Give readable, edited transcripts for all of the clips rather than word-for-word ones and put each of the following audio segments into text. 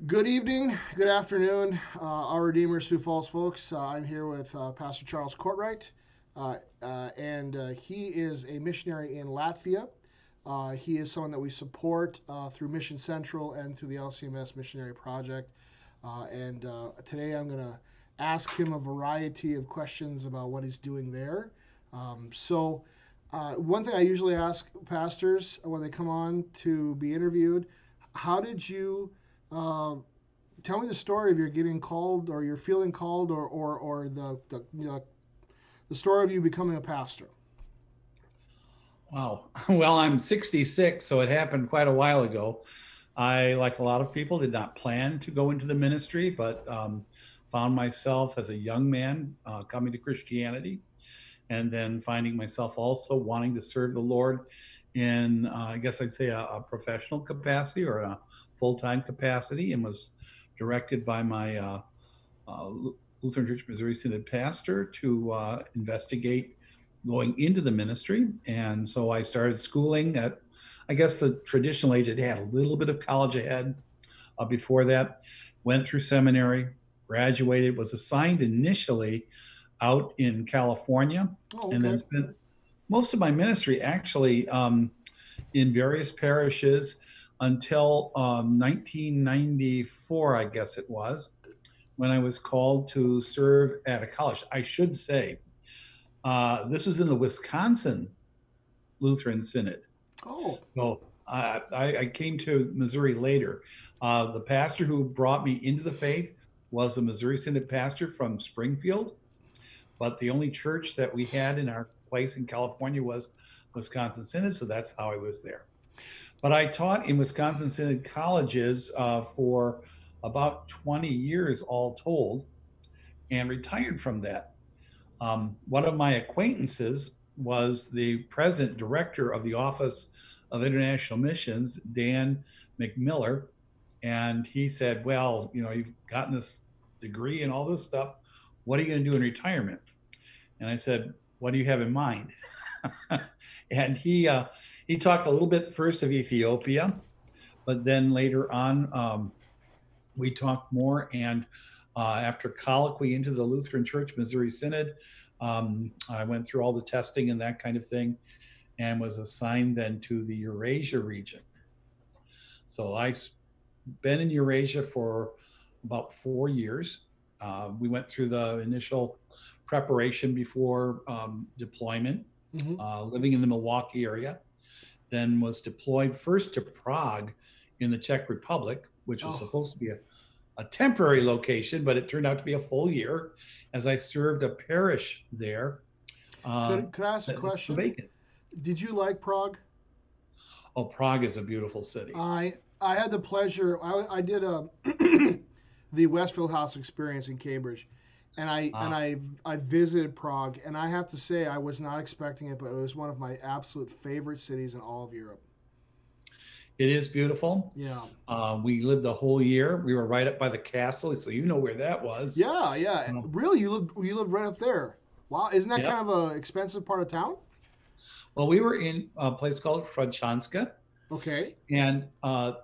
Good evening, good afternoon, our Redeemer Sioux Falls folks. I'm here with Pastor Charles Cortright, and he is a missionary in Latvia. He is someone that we support through Mission Central and through the LCMS Missionary Project. And today I'm going to ask him a variety of questions about what he's doing there. One thing I usually ask pastors when they come on to be interviewed, how did you uh, tell me the story of your getting called or you're feeling called or the story of you becoming a pastor. Wow. Well, I'm 66, so it happened quite a while ago. I, like a lot of people, did not plan to go into the ministry, but found myself as a young man coming to Christianity, and then finding myself also wanting to serve the Lord in, I guess I'd say, a professional capacity or a full time capacity, and was directed by my uh, Lutheran Church Missouri Synod pastor to investigate going into the ministry. And so I started schooling at, I guess, the traditional age. It had a little bit of college ahead before that. Went through seminary, graduated, was assigned initially out in California, Oh, and then okay. spent most of my ministry actually in various parishes until 1994, I guess it was, when I was called to serve at a college. I should say, this was in the Wisconsin Lutheran Synod. Oh, So I came to Missouri later. The pastor who brought me into the faith was a Missouri Synod pastor from Springfield, but the only church that we had in our place in California was Wisconsin Synod, so that's how I was there. But I taught in Wisconsin Synod colleges for about 20 years all told, and retired from that. One of my acquaintances was the present director of the Office of International Missions, Dan McMiller. And he said, well, you've gotten this degree and all this stuff. What are you going to do in retirement? And I said, what do you have in mind? And he talked a little bit first of Ethiopia, but then later on, we talked more. And after colloquy into the Lutheran Church Missouri Synod, I went through all the testing and that kind of thing, and was assigned then to the Eurasia region. So I've been in Eurasia for about 4 years. We went through the initial preparation before deployment, hmm. living in the Milwaukee area, then was deployed first to Prague in the Czech Republic, which was Oh, supposed to be a temporary location, but it turned out to be a full year as I served a parish there could I ask a that had come question? vacant. Did you like Prague? Oh, Prague is a beautiful city. I had the pleasure. I did a the Westfield House experience in Cambridge, and Uh, I visited Prague, and I have to say I was not expecting it, but it was one of my absolute favorite cities in all of Europe. it is beautiful. Yeah. We lived the whole year. We were right up by the castle, so you know where that was. Yeah, yeah. Um, Really, you live right up there. Wow, isn't that yep. kind of a expensive part of town? Well, we were in a place called Fradzanska, Okay. and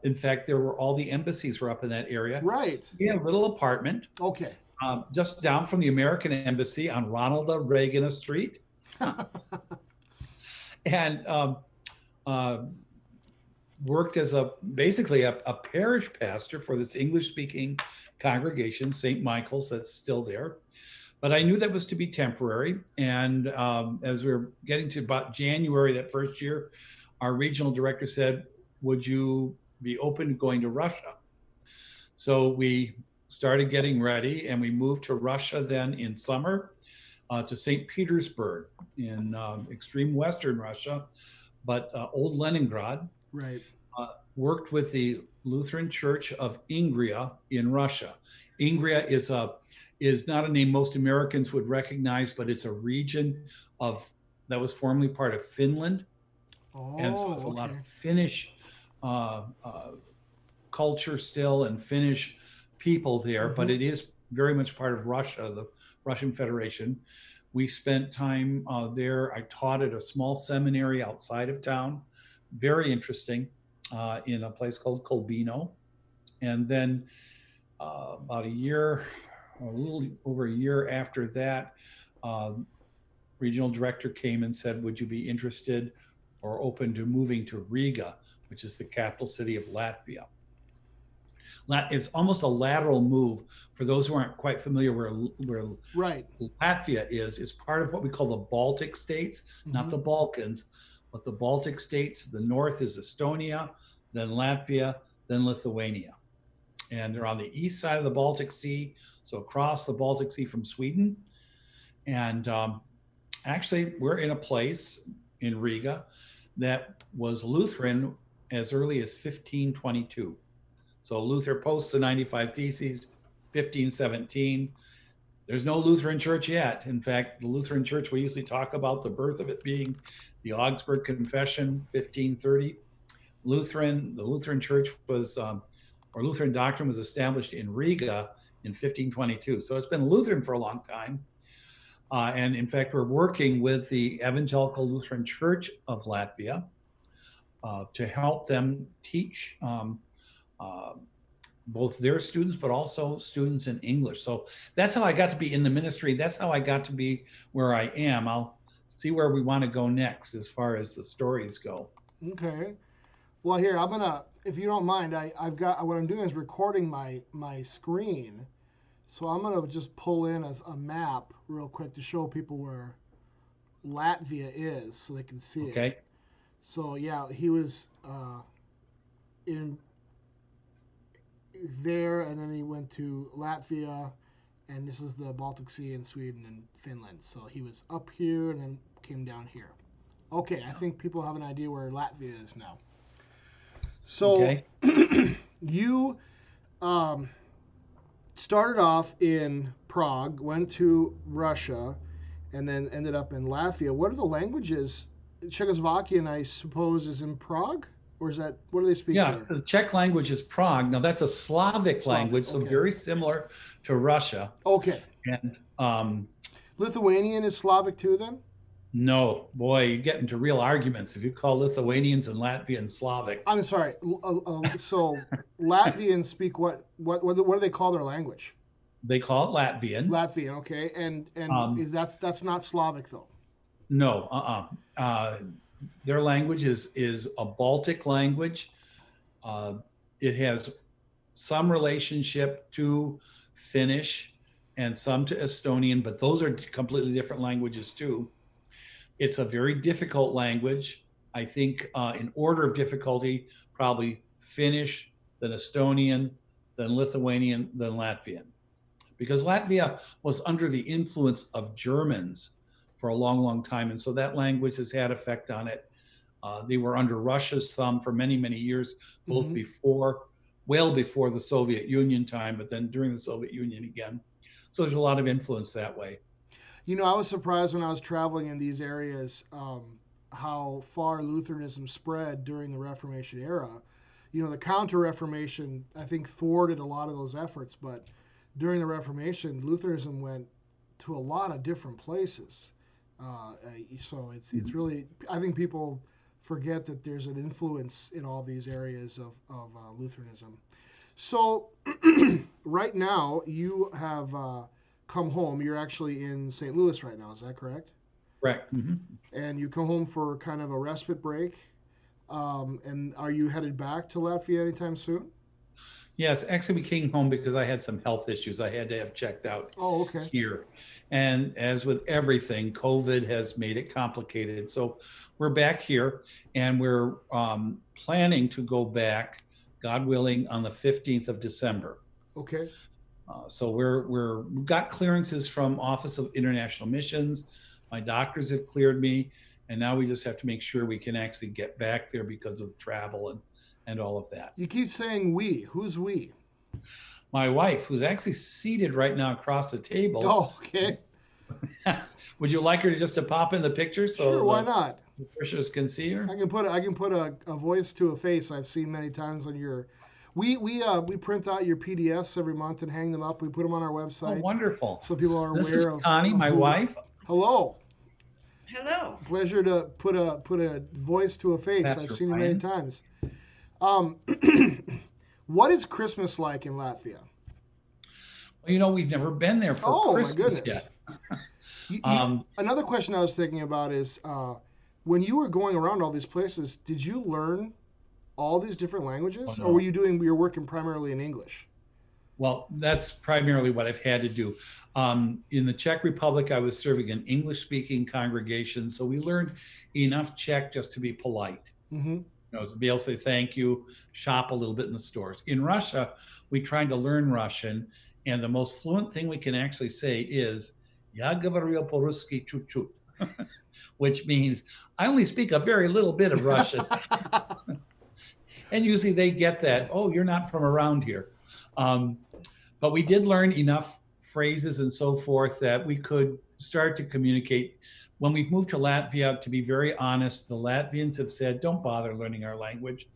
in fact, there were all the embassies were up in that area. Right. We had a little apartment Okay. just down from the American Embassy on Ronald Reagan Street, and uh, worked as basically a parish pastor for this English speaking congregation, St. Michael's, that's still there. But I knew that was to be temporary. And as we were getting to about January that first year, our regional director said, would you be open to going to Russia? So we started getting ready, and we moved to Russia then in summer, to St. Petersburg in extreme Western Russia, but old Leningrad. Right. Worked with the Lutheran Church of Ingria in Russia. Ingria is not a name most Americans would recognize, but it's a region of that was formerly part of Finland, and so it's Oh, a lot of okay. Finnish culture still and Finnish people there, but Mm-hmm. it is very much part of Russia, the Russian Federation. We spent time there. I taught at a small seminary outside of town, very interesting, in a place called Kolbino. And then About a year, a little over a year after that, uh, regional director came and said, would you be interested or open to moving to Riga, which is the capital city of Latvia? It's almost a lateral move. For those who aren't quite familiar where Right. Latvia is, it's part of what we call the Baltic states, not the Balkans, but the Baltic states. The north is Estonia, then Latvia, then Lithuania. And they're on the east side of the Baltic Sea, so across the Baltic Sea from Sweden. And actually, we're in a place in Riga that was Lutheran as early as 1522. So Luther posts the 95 Theses, 1517. There's no Lutheran church yet. In fact, the Lutheran church, we usually talk about the birth of it being the Augsburg Confession, 1530. The Lutheran church was, or Lutheran doctrine was established in Riga in 1522. So it's been Lutheran for a long time. And in fact, we're working with the Evangelical Lutheran Church of Latvia to help them teach both their students, but also students in English. So that's how I got to be in the ministry. That's how I got to be where I am. I'll see where we want to go next as far as the stories go. Okay. Well, here I'm gonna, if you don't mind, I've got what I'm doing is recording my screen, so I'm gonna just pull in a map real quick to show people where Latvia is, so they can see it. Okay. So yeah, he was in there, and then he went to Latvia, and this is the Baltic Sea and Sweden and Finland. So he was up here and then came down here. Okay, I think people have an idea where Latvia is now. So Okay. you started off in Prague, went to Russia, and then ended up in Latvia. What are the languages? Czechoslovakian, I suppose, is in Prague? Or is that, what do they speak Yeah, there? the Czech language is Prague. Now that's a Slavic language, so okay. very similar to Russia. Okay. And Lithuanian is Slavic too, then? no, boy, you get into real arguments if you call Lithuanians and Latvians Slavic. I'm sorry. So Latvians speak what do they call their language? They call it Latvian. Latvian, okay, and that's not Slavic though. No, their language is a Baltic language. It has some relationship to Finnish and some to Estonian, but those are completely different languages too. It's a very difficult language. I think in order of difficulty, probably Finnish, then Estonian, then Lithuanian, then Latvian. Because Latvia was under the influence of Germans for a long, long time. And so that language has had effect on it. They were under Russia's thumb for many, many years, both well before the Soviet Union time, but then during the Soviet Union again. So there's a lot of influence that way. You know, I was surprised when I was traveling in these areas how far Lutheranism spread during the Reformation era. You know, the Counter-Reformation, I think, thwarted a lot of those efforts, but during the Reformation, Lutheranism went to a lot of different places. So it's really, I think people forget that there's an influence in all these areas of Lutheranism. So right now, you have come home. You're actually in St. Louis right now. Is that correct? Correct. Mm-hmm. And you come home for kind of a respite break. And are you headed back to Latvia anytime soon? Yes, actually, we came home because I had some health issues I had to have checked out here. And as with everything, COVID has made it complicated. So we're back here, and we're planning to go back, God willing, on the 15th of December. Okay. So we've got clearances from Office of International Missions. My doctors have cleared me, and now we just have to make sure we can actually get back there because of travel and all of that. You keep saying we. Who's we? My wife, who's actually seated right now across the table. Oh, okay. Would you like her to pop in the picture so sure, why not? The Christians can see her? I can put a voice to a face. I've seen many times on your. We print out your PDFs every month and hang them up. We put them on our website. Oh, wonderful! So people are this aware of. This is Connie, my wife. Hello. Hello. Pleasure to put a voice to a face. Pastor I've seen you Brian. many times. What is Christmas like in Latvia? We've never been there for Oh my Christmas goodness. yet. Another question I was thinking about is when you were going around all these places, did you learn all these different Oh, languages, or were no. you doing your working primarily in English? Well, that's primarily what I've had to do. In the Czech Republic, I was serving an English-speaking congregation, so we learned enough Czech just to be polite. Mm-hmm. To be able to say thank you, shop a little bit in the stores. In Russia, we tried to learn Russian, and the most fluent thing we can actually say is "Я говорю по-русски чуть-чуть," which means I only speak a very little bit of Russian. And usually they get that, oh, you're not from around here. But we did learn enough phrases and so forth that we could start to communicate. When we've moved to Latvia, to be very honest, the Latvians have said, don't bother learning our language.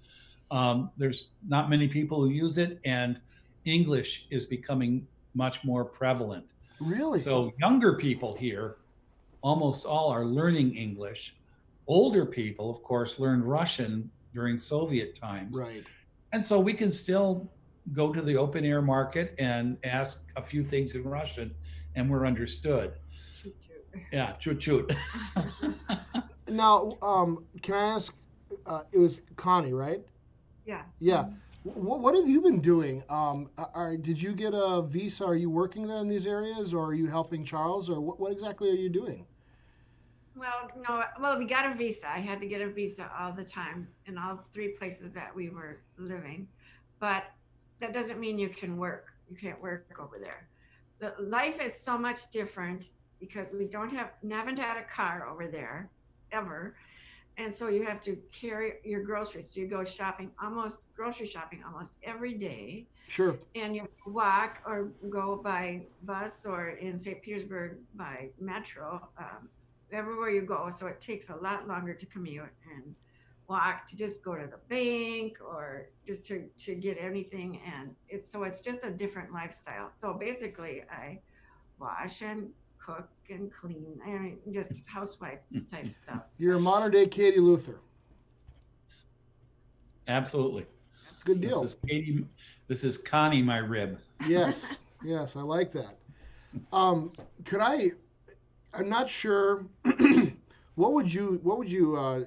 There's not many people who use it, and English is becoming much more prevalent. Really? So younger people here, almost all are learning English. Older people, of course, learned Russian during Soviet times. Right. And so we can still go to the open air market and ask a few things in Russian, and we're understood. Choo-choo. Yeah, chut. Now, can I ask? It was Connie, right? Yeah. Yeah. What have you been doing? Did you get a visa? Are you working there in these areas, or are you helping Charles, or what exactly are you doing? Well, no, well, we got a visa. I had to get a visa all the time in all 3 places that we were living. But that doesn't mean you can work. You can't work over there. The life is so much different because we haven't had a car over there ever. And so you have to carry your groceries. So you go grocery shopping almost every day. Sure. And you walk or go by bus, or in St. Petersburg by metro, everywhere you go. So it takes a lot longer to commute and walk to just go to the bank or just to get anything. And it's just a different lifestyle. So basically I wash and cook and clean. I mean, just housewife type stuff. You're a modern day Katie Luther. Absolutely. That's Good great. deal. This is Connie, my rib. Yes. Yes, I like that. Could I? I'm not sure. What would you,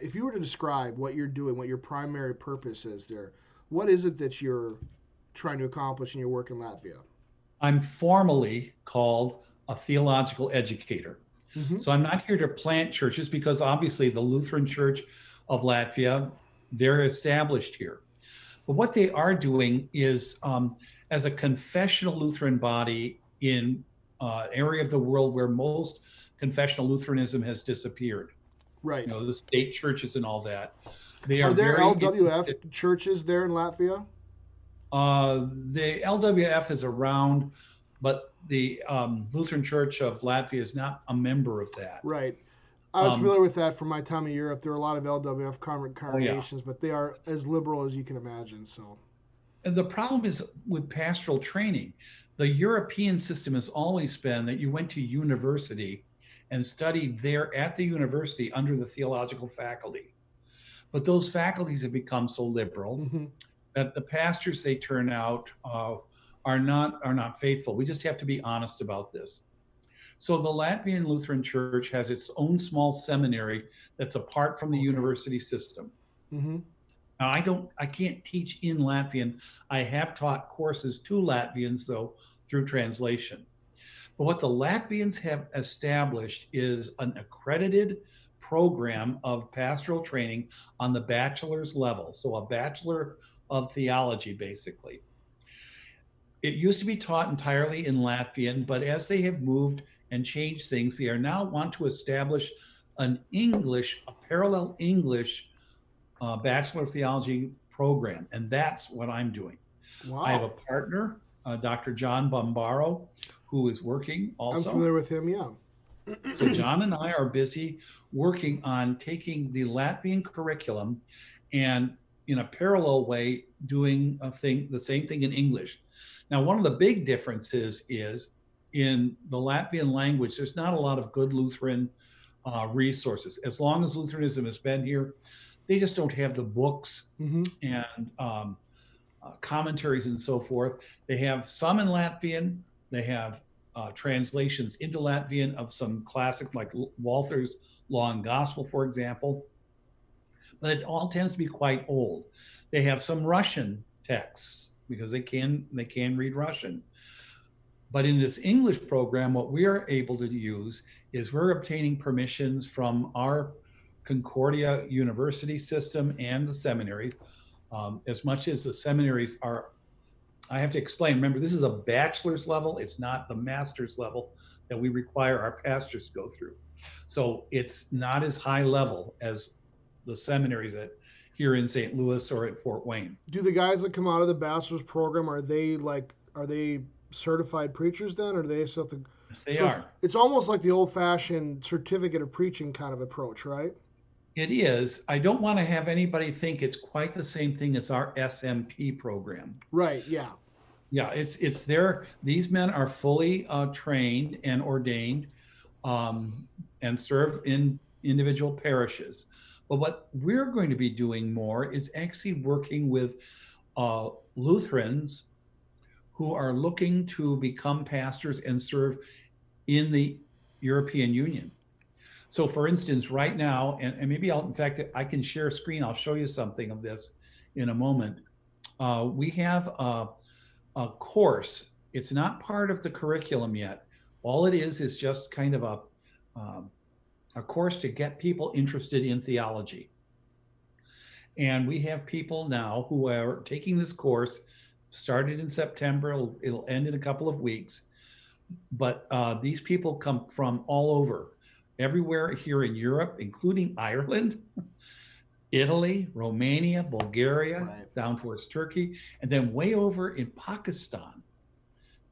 if you were to describe what you're doing, what your primary purpose is there? What is it that you're trying to accomplish in your work in Latvia? I'm formally called a theological educator. Mm-hmm. So I'm not here to plant churches, because obviously the Lutheran Church of Latvia, they're established here. But what they are doing is, as a confessional Lutheran body in an area of the world where most confessional Lutheranism has disappeared, Right. the state churches and all that. They Are there very LWF interested. churches there in Latvia? The LWF is around, but the Lutheran Church of Latvia is not a member of that. Right. I was familiar with that from my time in Europe. There are a lot of LWF congregations, but they are as liberal as you can imagine. So, And the problem is with pastoral training. The European system has always been that you went to university and studied there at the university under the theological faculty. But those faculties have become so liberal mm-hmm. that the pastors they turn out are not faithful. We just have to be honest about this. So the Latvian Lutheran Church has its own small seminary that's apart from the university system. Mm-hmm. Now, I can't teach in Latvian. I have taught courses to Latvians, though, through translation. But what the Latvians have established is an accredited program of pastoral training on the bachelor's level. So a bachelor of theology, basically. It used to be taught entirely in Latvian, but as they have moved and changed things, they are now want to establish a parallel English Bachelor of Theology program. And that's what I'm doing. Wow. I have a partner, Dr. John Bombaro, who is working also. I'm familiar with him, yeah. So John and I are busy working on taking the Latvian curriculum and in a parallel way doing the same thing in English. Now, one of the big differences is in the Latvian language, there's not a lot of good Lutheran resources. As long as Lutheranism has been here, they just don't have the books mm-hmm. and commentaries and so forth. They have some in Latvian, They have translations into Latvian of some classic, like Walther's Law and Gospel, for example. But it all tends to be quite old. They have some Russian texts because they can read Russian. But in this English program, what we are able to use is we're obtaining permissions from our Concordia University system and the seminaries, as much as the seminaries are. I have to explain, remember, this is a bachelor's level. It's not the master's level that we require our pastors to go through. So it's not as high level as the seminaries at here in St. Louis or at Fort Wayne. Do the guys that come out of the bachelor's program, are they certified preachers then, or do they still have to? Yes, they So are. it's almost like the old-fashioned certificate of preaching kind of approach, right? It is. I don't want to have anybody think it's quite the same thing as our SMP program. Right. Yeah. Yeah, it's there. These men are fully trained and ordained, and serve in individual parishes. But what we're going to be doing more is actually working with Lutherans who are looking to become pastors and serve in the European Union. So for instance, right now, and maybe in fact, I can share a screen. I'll show you something of this in a moment. We have a course. It's not part of the curriculum yet. All it is just kind of a course to get people interested in theology. And we have people now who are taking this course, started in September, it'll end in a couple of weeks. But these people come from all over, everywhere here in Europe, including Ireland, Italy, Romania, Bulgaria, Right. down towards Turkey, and then way over in Pakistan.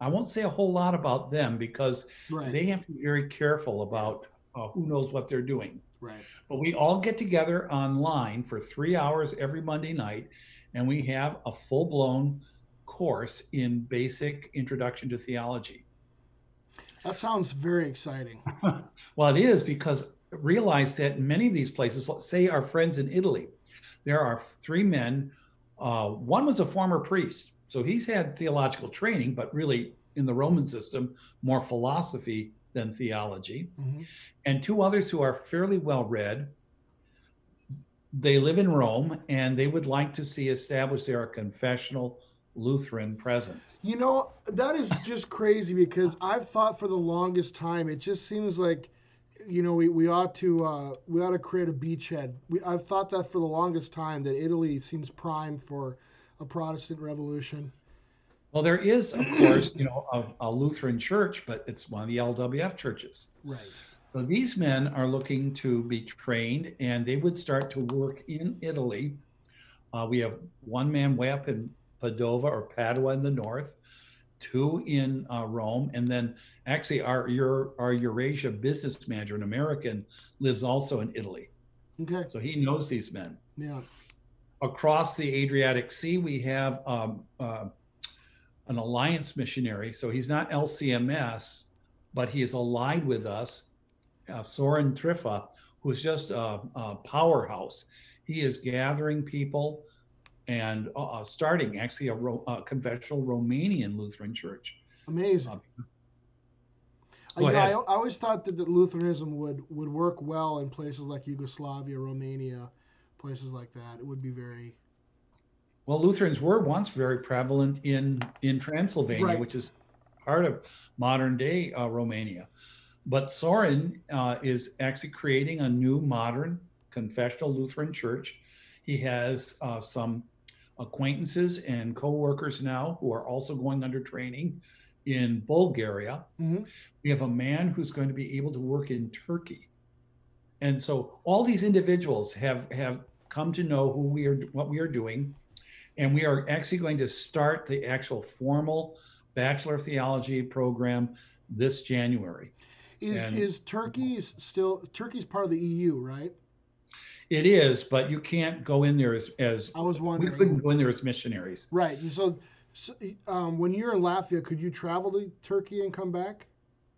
I won't say a whole lot about them because Right. they have to be very careful about who knows what they're doing. Right. But we all get together online for 3 hours every Monday night, and we have a full-blown course in basic introduction to theology. That sounds very exciting. Well, it is, because realize that in many of these places, let's say our friends in Italy, there are 3 men. One was a former priest, so he's had theological training, but really in the Roman system, more philosophy than theology. Mm-hmm. And 2 others who are fairly well read. They live in Rome, and they would like to see established there a confessional Lutheran presence. You know, that is just crazy because I've thought for the longest time, it just seems like, you know, we ought to create a beachhead. I've thought that for the longest time, that Italy seems primed for a Protestant revolution. Well, there is, of course, you know, a Lutheran church, but it's one of the LWF churches. Right. So these men are looking to be trained, and they would start to work in Italy. We have 1 man way up in Padova or Padua in the north, 2 in Rome, and then actually our Eurasia business manager, an American, lives also in Italy. Okay. So he knows these men. Yeah. Across the Adriatic Sea, we have an alliance missionary. So he's not LCMS, but he is allied with us, Soren Triffa, who's just a powerhouse. He is gathering people and starting actually a confessional Romanian Lutheran church. Amazing. Go ahead. I always thought that Lutheranism would work well in places like Yugoslavia, Romania, places like that. It would be very... Well, Lutherans were once very prevalent in Transylvania, Right. which is part of modern day Romania. But Soren is actually creating a new modern confessional Lutheran church. He has some acquaintances and co-workers now who are also going under training in Bulgaria. Mm-hmm. We have a man who's going to be able to work in Turkey. And so all these individuals have come to know what we are doing. And we are actually going to start the actual formal Bachelor of Theology program this January. Is Turkey's part of the EU, right? It is, but you can't go in there as I was wondering. We couldn't go in there as missionaries. Right. And so when you're in Latvia, could you travel to Turkey and come back?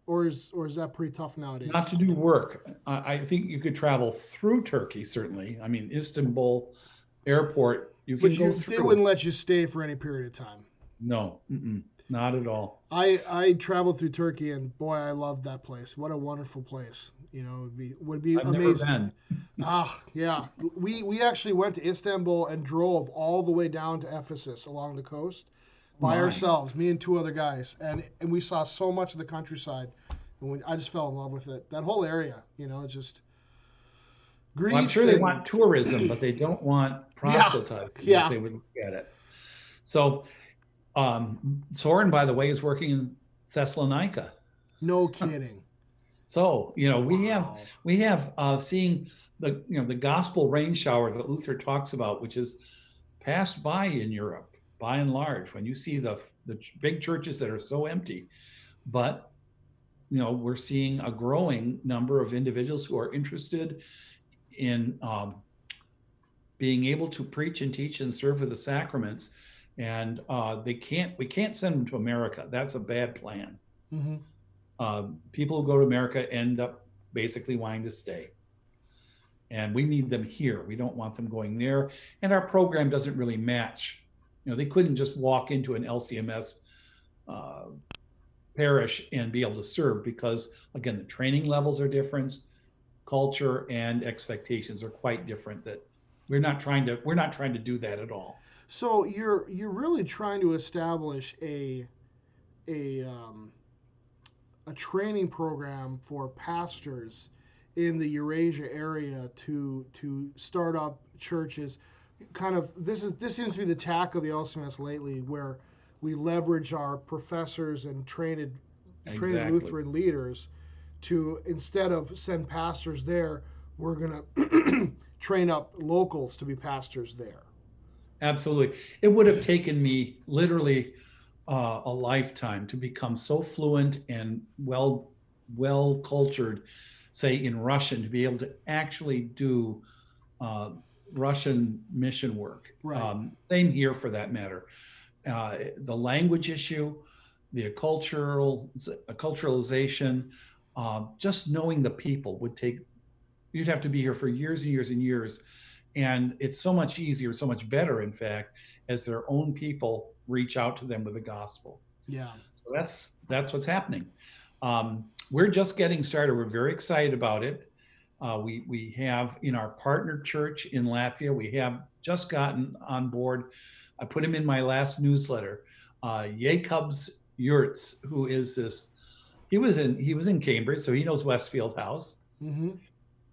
Or is that pretty tough nowadays? Not to do work. I think you could travel through Turkey, certainly. I mean, Istanbul airport, you can go through. They wouldn't let you stay for any period of time. No. not at all. I traveled through Turkey, and boy, I loved that place. What a wonderful place. You know, would be I've never amazing. been. Ah, yeah. We actually went to Istanbul and drove all the way down to Ephesus along the coast by My. ourselves, me and two other guys, and we saw so much of the countryside, and I just fell in love with it. That whole area, you know, it's just Well, I'm Greece sure they and want tourism, but they don't want yeah, proselytizing as yeah. they would look at it. So, Soren, by the way, is working in Thessalonica. No kidding. So, Wow. we have seeing the gospel rain shower that Luther talks about, which is passed by in Europe by and large. When you see the big churches that are so empty, but we're seeing a growing number of individuals who are interested in being able to preach and teach and serve with the sacraments, and we can't send them to America. That's a bad plan. Mm-hmm. People who go to America end up basically wanting to stay, and we need them here. We don't want them going there, and our program doesn't really match. They couldn't just walk into an LCMS parish and be able to serve, because again, the training levels are different, culture and expectations are quite different. That we're not trying to do that at all. So you're really trying to establish a a training program for pastors in the Eurasia area to start up churches. Kind of this seems to be the tack of the LCMS lately, where we leverage our professors and trained Exactly. Lutheran leaders to, instead of send pastors there, we're gonna train up locals to be pastors there. Absolutely. It would have taken me literally a lifetime to become so fluent and well cultured, say in Russian, to be able to actually do Russian mission work. Right. Same here for that matter. The language issue, the culturalization, just knowing the people would take. You'd have to be here for years and years and years. And it's so much easier, so much better, in fact, as their own people reach out to them with the gospel. Yeah. So that's what's happening. We're just getting started. We're very excited about it. We have in our partner church in Latvia, we have just gotten on board. I put him in my last newsletter. Jacobs Yurts, who is this? He was in Cambridge, so he knows Westfield House. Mm-hmm.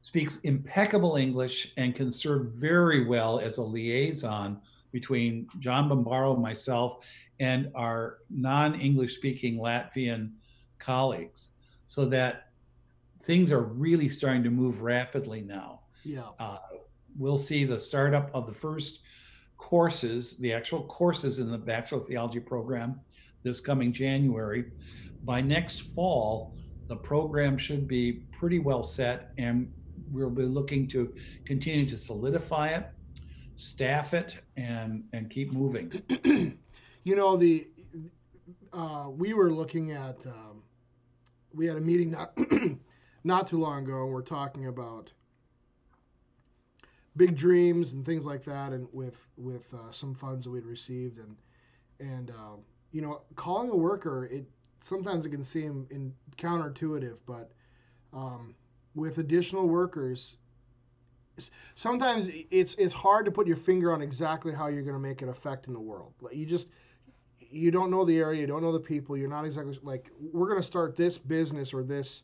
Speaks impeccable English and can serve very well as a liaison between John Bombaro, myself, and our non-English speaking Latvian colleagues, so that things are really starting to move rapidly now. Yeah. We'll see the startup of the first courses, the actual courses in the Bachelor of Theology program this coming January. By next fall, the program should be pretty well set, and we'll be looking to continue to solidify it, staff it, and keep moving. We were looking at we had a meeting not too long ago, and we're talking about big dreams and things like that, and with some funds that we'd received, and calling a worker, sometimes it can seem counterintuitive, but with additional workers, sometimes it's hard to put your finger on exactly how you're going to make an effect in the world. You don't know the area, you don't know the people, you're not exactly like, we're going to start this business or this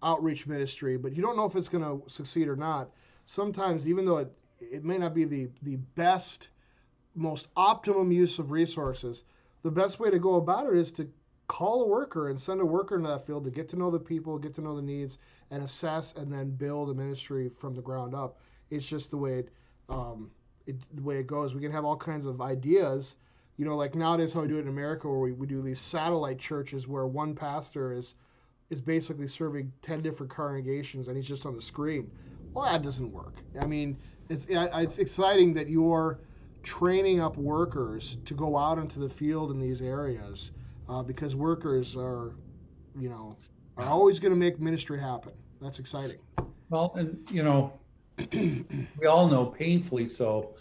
outreach ministry, but you don't know if it's going to succeed or not. Sometimes, even though it may not be the best, most optimum use of resources, the best way to go about it is to call a worker and send a worker into that field to get to know the people, get to know the needs, and assess, and then build a ministry from the ground up. It's just the way it goes. We can have all kinds of ideas, like nowadays how we do it in America, where we do these satellite churches where one pastor is basically serving 10 different congregations and he's just on the screen. Well, that doesn't work. I mean, it's exciting that you're training up workers to go out into the field in these areas, because workers are always going to make ministry happen. That's exciting. Well, and we all know, painfully so,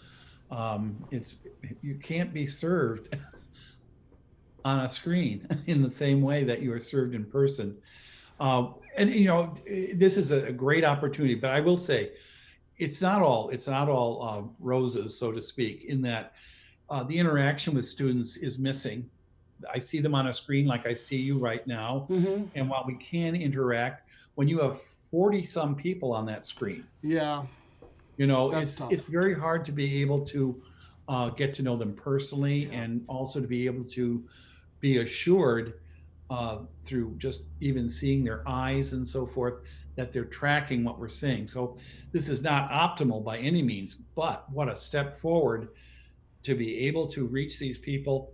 you can't be served on a screen in the same way that you are served in person. And you know, this is a great opportunity, but I will say it's not all roses, so to speak, in that the interaction with students is missing. I see them on a screen like I see you right now. Mm-hmm. And while we can interact, when you have 40 some people on that screen, Yeah, you know, that's it's tough. very hard to be able to get to know them personally, Yeah. and also to be able to be assured through just even seeing their eyes and so forth that they're tracking what we're saying. So this is not optimal by any means, but what a step forward to be able to reach these people.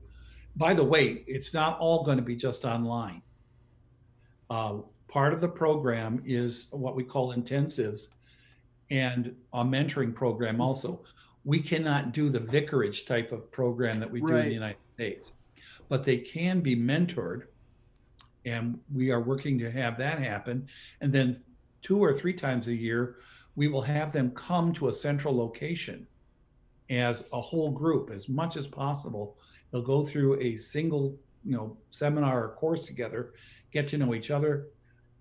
By the way, it's not all going to be just online. Part of the program is what we call intensives and a mentoring program also. We cannot do the vicarage type of program that we do in the Right. United States, but they can be mentored, and we are working to have that happen. And then 2 or 3 times a year, we will have them come to a central location as a whole group as much as possible. They'll go through a single, seminar or course together, get to know each other,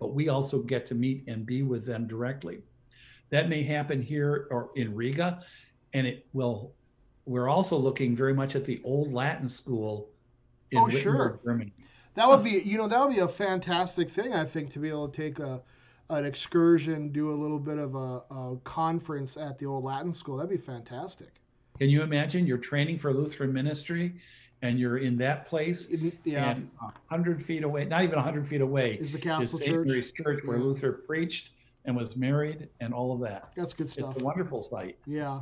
but we also get to meet and be with them directly. That may happen here or in Riga, and it will. We're also looking very much at the old Latin school Oh, in Wittenberg, sure. Germany. That would be, that would be a fantastic thing, I think, to be able to take an excursion, do a little bit of a conference at the old Latin school. That'd be fantastic. Can you imagine you're training for Lutheran ministry and you're in that place, Yeah, and 100 feet away, not even 100 feet away, is the is Catholic St. Church. Mary's Church where Yeah, Luther preached and was married and all of that. that's good It's stuff. a wonderful sight. Yeah,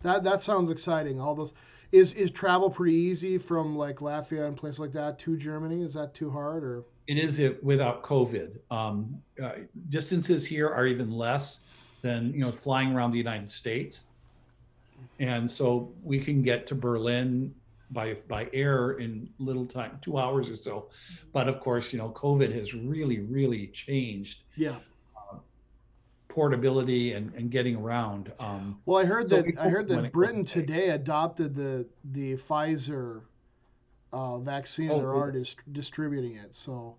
that sounds exciting. All those is travel pretty easy from like Latvia and places like that to Germany? Is that too hard or? It is it without COVID. Distances here are even less than flying around the United States, and so we can get to Berlin by air in little time, 2 hours or so. But of course, COVID has really changed Yeah. portability and getting around. Well, So we I hope heard when that it goes Britain away. today adopted the Pfizer vaccine. Oh, They're good. already distributing it. So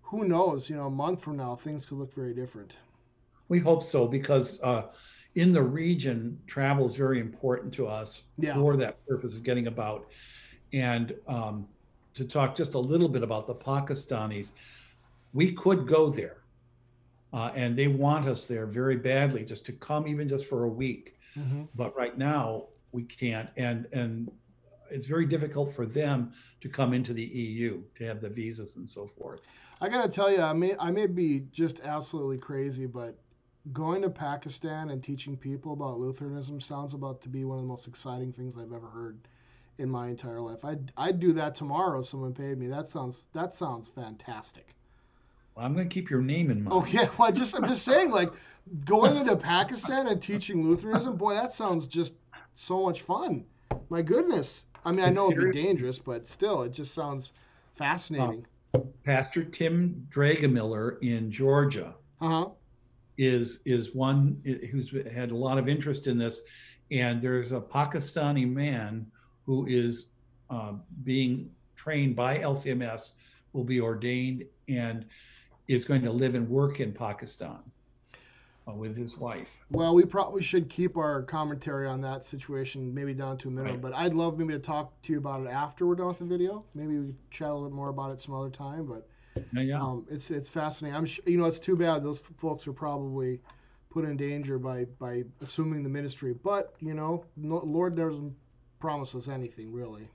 who knows? A month from now, things could look very different. We hope so, because in the region, travel is very important to us Yeah. for that purpose of getting about. And to talk just a little bit about the Pakistanis, we could go there, and they want us there very badly, just to come, even just for a week. Hmm. But right now we can't, and it's very difficult for them to come into the EU to have the visas and so forth. I gotta tell you, I may be just absolutely crazy, but going to Pakistan and teaching people about Lutheranism sounds about to be one of the most exciting things I've ever heard in my entire life. I'd do that tomorrow if someone paid me. That sounds fantastic. Well, I'm going to keep your name in mind. Okay, well, I'm just saying, like going into Pakistan and teaching Lutheranism, boy, that sounds just so much fun. My goodness. I mean, I And know it'd be seriously, dangerous, but still, it just sounds uh, fascinating. Pastor Tim Dragamiller in Georgia Uh huh. is one who's had a lot of interest in this, and there's a Pakistani man who is being trained by LCMS, will be ordained, and is going to live and work in Pakistan with his wife. Well, we probably should keep our commentary on that situation maybe down to a minimum, Right. but I'd love maybe to talk to you about it after we're done with the video. Maybe we chat a little bit more about it some other time, but Yeah, yeah. it's fascinating. it's too bad those folks are probably put in danger by assuming the ministry, but no, Lord doesn't promise us anything really.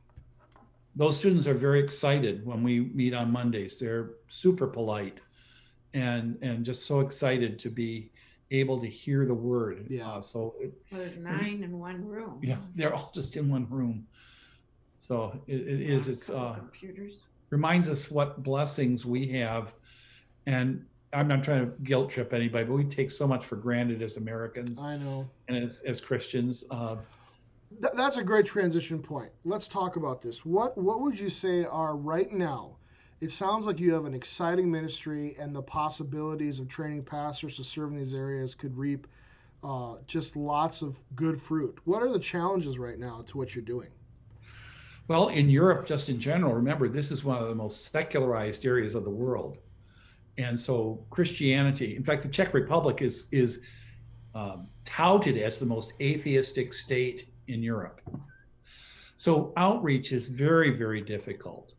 Those students are very excited when we meet on Mondays. They're super polite and just so excited to be able to hear the word. Yeah. Well, there's 9 in one room. Yeah, they're all just in one room. So it is. It's computers. reminds us what blessings we have, and I'm not trying to guilt trip anybody, but we take so much for granted as Americans I know. and as Christians. That's a great transition point. Let's talk about this. What would you say are right now? It sounds like you have an exciting ministry, and the possibilities of training pastors to serve in these areas could reap just lots of good fruit. What are the challenges right now to what you're doing? Well, in Europe, just in general, remember, this is one of the most secularized areas of the world. And so Christianity, in fact, the Czech Republic is touted as the most atheistic state in Europe. So outreach is very, very difficult.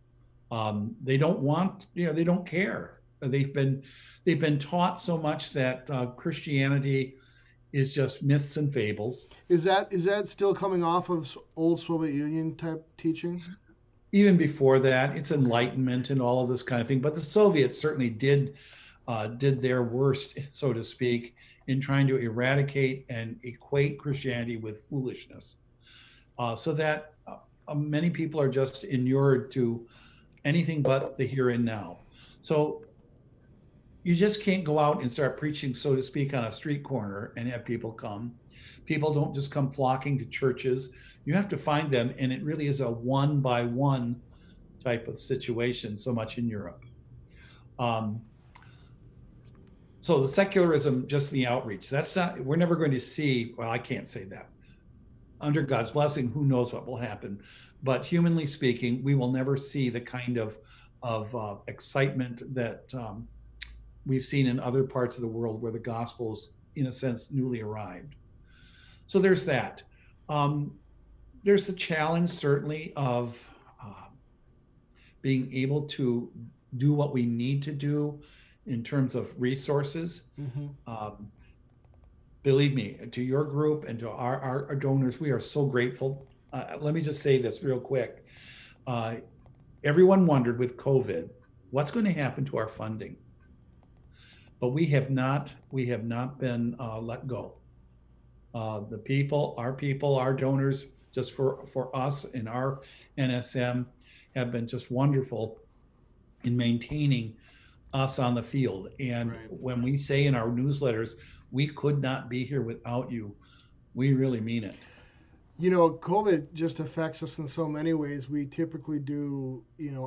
They don't want, they don't care. They've been taught so much that Christianity is just myths and fables. Is that still coming off of old Soviet Union type teaching? Even before that, it's Okay. Enlightenment and all of this kind of thing. But the Soviets certainly did their worst, so to speak, in trying to eradicate and equate Christianity with foolishness, so that many people are just inured to anything but the here and now. So you just can't go out and start preaching, so to speak, on a street corner and have people come. People don't just come flocking to churches. You have to find them, and it really is a one by one type of situation, so much in Europe. Um, so the secularism, just the outreach, that's not, we're never going to see, well, I can't say that. Under God's blessing, who knows what will happen. But humanly speaking, we will never see the kind of excitement that we've seen in other parts of the world where the gospel is, in a sense, newly arrived. So there's that. Um, there's the challenge, certainly, of being able to do what we need to do in terms of resources. Mm-hmm. Um, Believe me, to your group and to our donors, we are so grateful. Let me just say this real quick. Uh, Everyone wondered with COVID, what's going to happen to our funding? But we have not been let go. The people, our donors, just for us in our NSM, have been just wonderful in maintaining us on the field. And Right. when we say in our newsletters, we could not be here without you, we really mean it. COVID just affects us in so many ways. We typically do,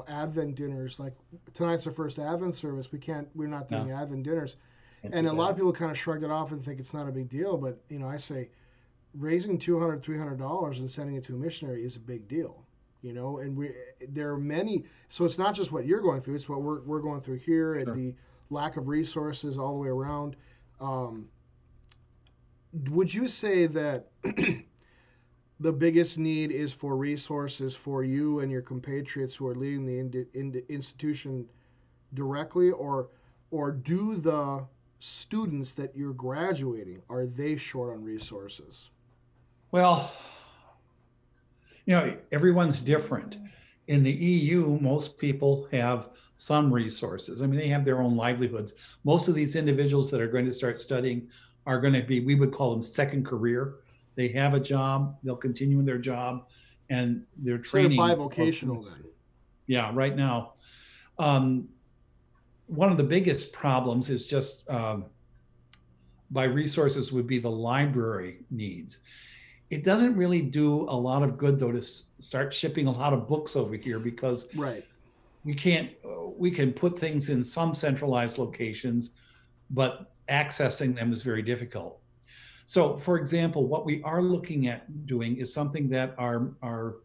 Advent dinners. Like tonight's our first Advent service. We're not doing Yeah, Advent dinners. can't And do a lot of that. people kind of shrugged it off and think it's not a big deal. But, I say raising $200, $300 and sending it to a missionary is a big deal. And there are many, so it's not just what you're going through, it's what we're going through here at Sure. the lack of resources all the way around. Um, would you say that the biggest need is for resources for you and your compatriots who are leading the institution directly, or do the students that you're graduating, are they short on resources? Well, everyone's different. In the EU, most people have some resources. I mean, they have their own livelihoods. Most of these individuals that are going to start studying are going to be, we would call them second career. They have a job, they'll continue in their job, and they're So they're training. bivocational then. Yeah, right now. Um, One of the biggest problems is just by resources would be the library needs. It doesn't really do a lot of good, though, to start shipping a lot of books over here, because Right. we can put things in some centralized locations, but accessing them is very difficult. So, for example, what we are looking at doing is something that our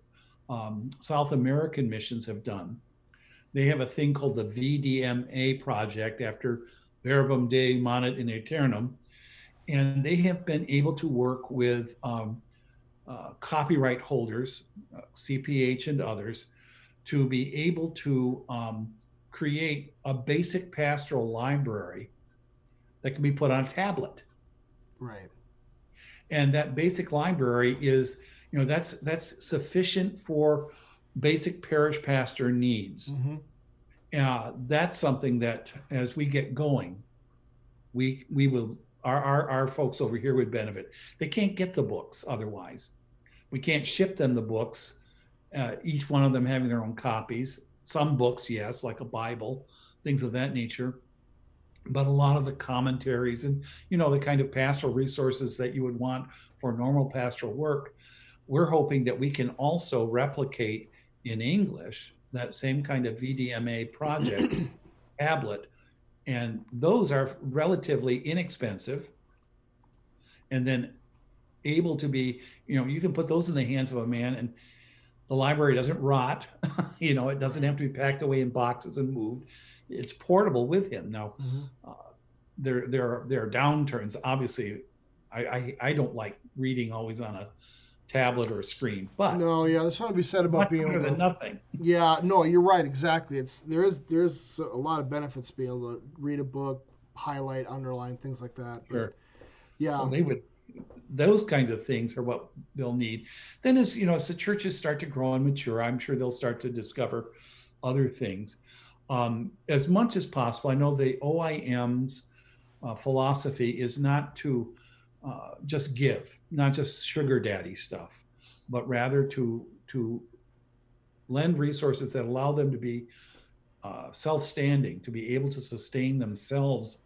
South American missions have done. They have a thing called the VDMA project, after Verbum Dei Manet in Aeternum, and they have been able to work with copyright holders, CPH and others, to be able to create a basic pastoral library that can be put on a tablet. Right. And that basic library is, that's sufficient for basic parish pastor needs. Mm-hmm. That's something that, as we get going, we will, our folks over here would benefit. They can't get the books otherwise. We can't ship them the books, each one of them having their own copies. Some books, yes, like a Bible, things of that nature. But a lot of the commentaries and, the kind of pastoral resources that you would want for normal pastoral work, we're hoping that we can also replicate in English that same kind of VDMA project tablet. And those are relatively inexpensive, and then able to be, you can put those in the hands of a man. And The library doesn't rot. It doesn't have to be packed away in boxes and moved. It's portable with him. Now, there are downturns. Obviously, I don't like reading always on a tablet or a screen, but No, yeah, there's something to be said about much being better able than to. nothing. Yeah, no, you're right. Exactly. There is a lot of benefits to being able to read a book, highlight, underline, things like that. But Sure. yeah, Well, those kinds of things are what they'll need. Then as the churches start to grow and mature, I'm sure they'll start to discover other things. As much as possible, I know the OIM's philosophy is not to just give, not just sugar daddy stuff, but rather to lend resources that allow them to be self-standing, to be able to sustain themselves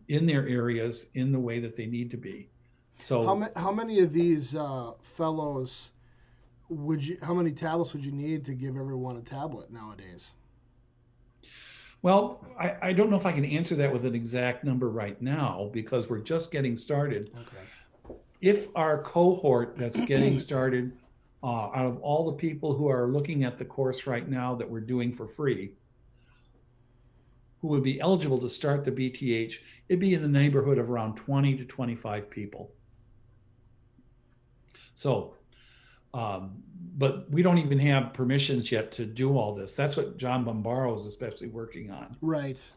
in their areas in the way that they need to be. So, how many of these fellows how many tablets would you need to give everyone a tablet nowadays? well, I don't know if I can answer that with an exact number right now because we're just getting started. Okay. If our cohort that's getting started, out of all the people who are looking at the course right now that we're doing for free, who would be eligible to start the BTH, it'd be in the neighborhood of around 20 to 25 people. So, but we don't even have permissions yet to do all this. That's what John Bombaro is especially working on. Right.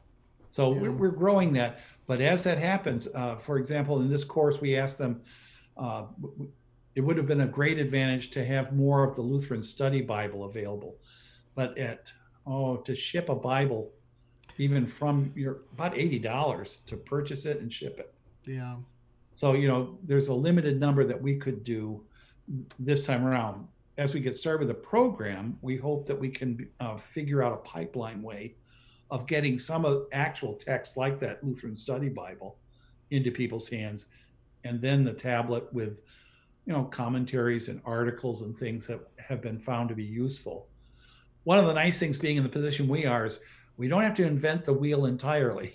So Yeah. we're growing that. But as that happens, for example, in this course, we asked them, it would have been a great advantage to have more of the Lutheran Study Bible available. But to ship a Bible, even from about $80 to purchase it and ship it. Yeah. So, there's a limited number that we could do this time around. As we get started with the program, we hope that we can figure out a pipeline way of getting some of actual text like that Lutheran Study Bible into people's hands, and then the tablet with, commentaries and articles and things that have been found to be useful. One of the nice things being in the position we are is we don't have to invent the wheel entirely.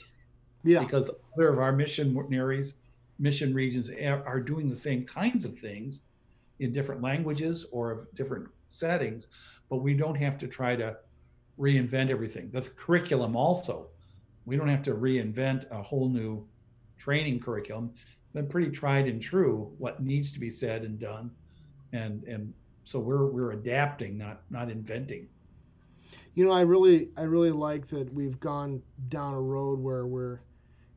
Yeah. Because other of our missionaries, mission regions are doing the same kinds of things in different languages or different settings, but we don't have to try to reinvent everything. The curriculum also, we don't have to reinvent a whole new training curriculum. It's been pretty tried and true what needs to be said and done, and so we're adapting, not inventing. I really like that we've gone down a road where we're,